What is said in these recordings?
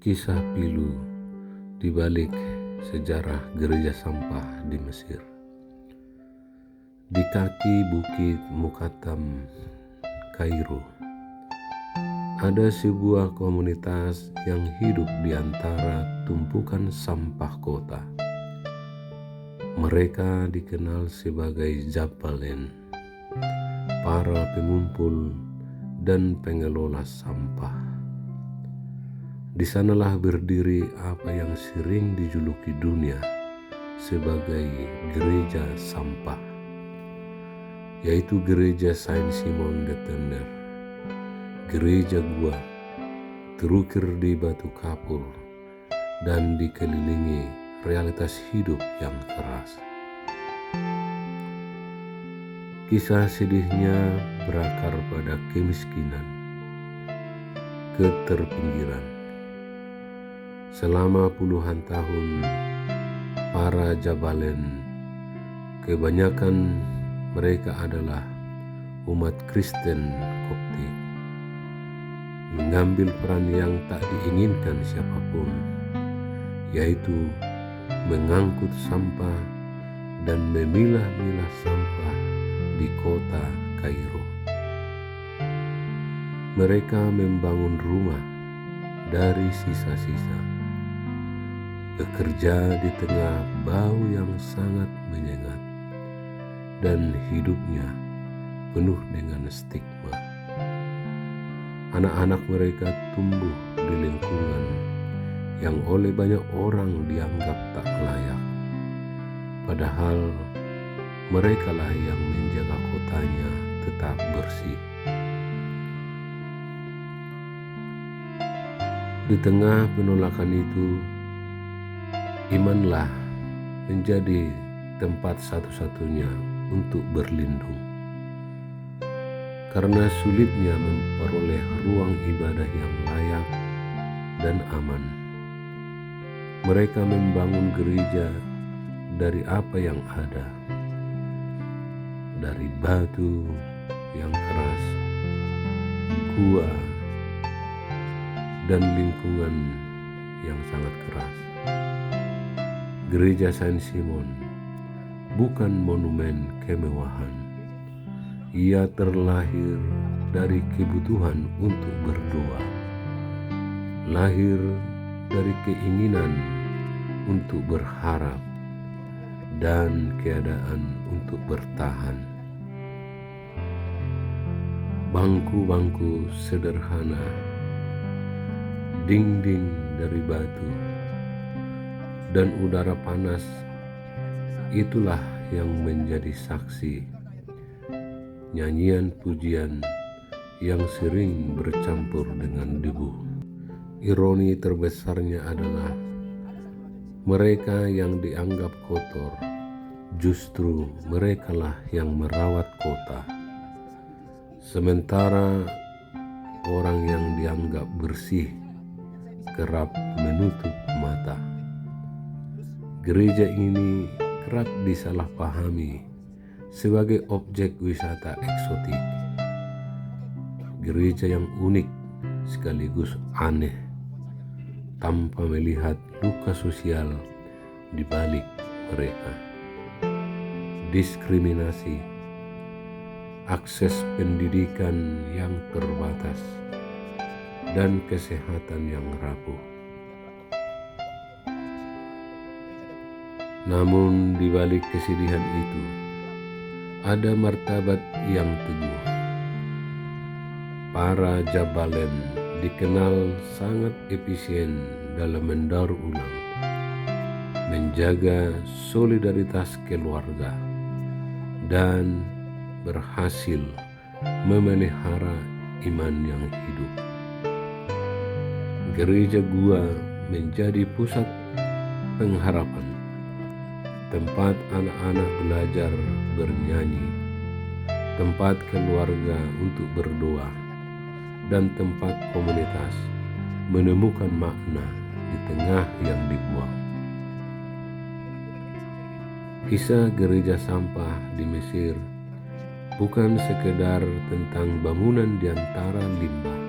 Kisah pilu di balik sejarah gereja sampah di Mesir. Di kaki bukit Mukatam, Kairo, ada sebuah komunitas yang hidup di antara tumpukan sampah kota. Mereka dikenal sebagai Jabbalen, para pengumpul dan pengelola sampah. Di sanalah berdiri apa yang sering dijuluki dunia sebagai gereja sampah, yaitu gereja Saint Simon de Tender, gereja gua, terukir di batu kapur dan dikelilingi realitas hidup yang keras. Kisah sedihnya berakar pada kemiskinan, keterpinggiran. Selama puluhan tahun, para Jabbalen, kebanyakan mereka adalah umat Kristen Koptik, mengambil peran yang tak diinginkan siapapun, yaitu mengangkut sampah dan memilah-milah sampah di kota Kairo. Mereka membangun rumah dari sisa-sisa, bekerja di tengah bau yang sangat menyengat, dan hidupnya penuh dengan stigma. Anak-anak mereka tumbuh di lingkungan yang oleh banyak orang dianggap tak layak, padahal merekalah yang menjaga kotanya tetap bersih. Di tengah penolakan itu, imanlah menjadi tempat satu-satunya untuk berlindung. Karena sulitnya memperoleh ruang ibadah yang layak dan aman, mereka membangun gereja dari apa yang ada, dari batu yang keras, gua, dan lingkungan yang sangat keras. Gereja Saint Simon bukan monumen kemewahan. Ia terlahir dari kebutuhan untuk berdoa, lahir dari keinginan untuk berharap, dan keadaan untuk bertahan. Bangku-bangku sederhana, dinding dari batu, dan udara panas, itulah yang menjadi saksi nyanyian pujian yang sering bercampur dengan debu. Ironi terbesarnya adalah mereka yang dianggap kotor, justru merekalah yang merawat kota, sementara orang yang dianggap bersih kerap menutup mata. Gereja ini kerap disalahpahami sebagai objek wisata eksotik, gereja yang unik sekaligus aneh, tanpa melihat luka sosial di balik mereka. Diskriminasi, akses pendidikan yang terbatas, dan kesehatan yang rapuh. Namun di balik kesedihan itu, ada martabat yang teguh. Para Jabbalen dikenal sangat efisien dalam mendaur ulang, menjaga solidaritas keluarga, dan berhasil memelihara iman yang hidup. Gereja gua menjadi pusat pengharapan, tempat anak-anak belajar bernyanyi, tempat keluarga untuk berdoa, dan tempat komunitas menemukan makna di tengah yang dibuang. Kisah gereja sampah di Mesir bukan sekedar tentang bangunan di antara limbah.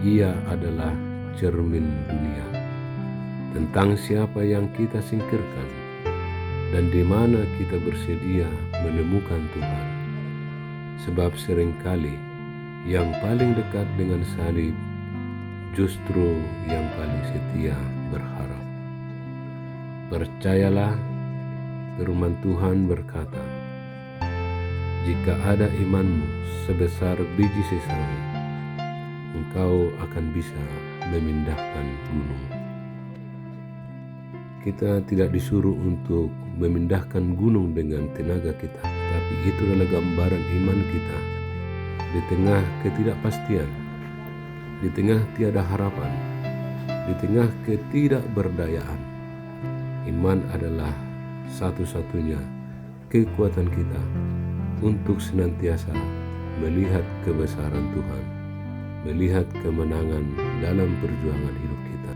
Ia adalah cermin dunia, tentang siapa yang kita singkirkan dan di mana kita bersedia menemukan Tuhan. Sebab seringkali yang paling dekat dengan salib justru yang paling setia berharap. Percayalah, firman Tuhan berkata, jika ada imanmu sebesar biji sesame, engkau akan bisa memindahkan gunung. Kita tidak disuruh untuk memindahkan gunung dengan tenaga kita, tapi itu adalah gambaran iman kita di tengah ketidakpastian, di tengah tiada harapan, di tengah ketidakberdayaan. Iman adalah satu-satunya kekuatan kita untuk senantiasa melihat kebesaran Tuhan, melihat kemenangan dalam perjuangan hidup kita.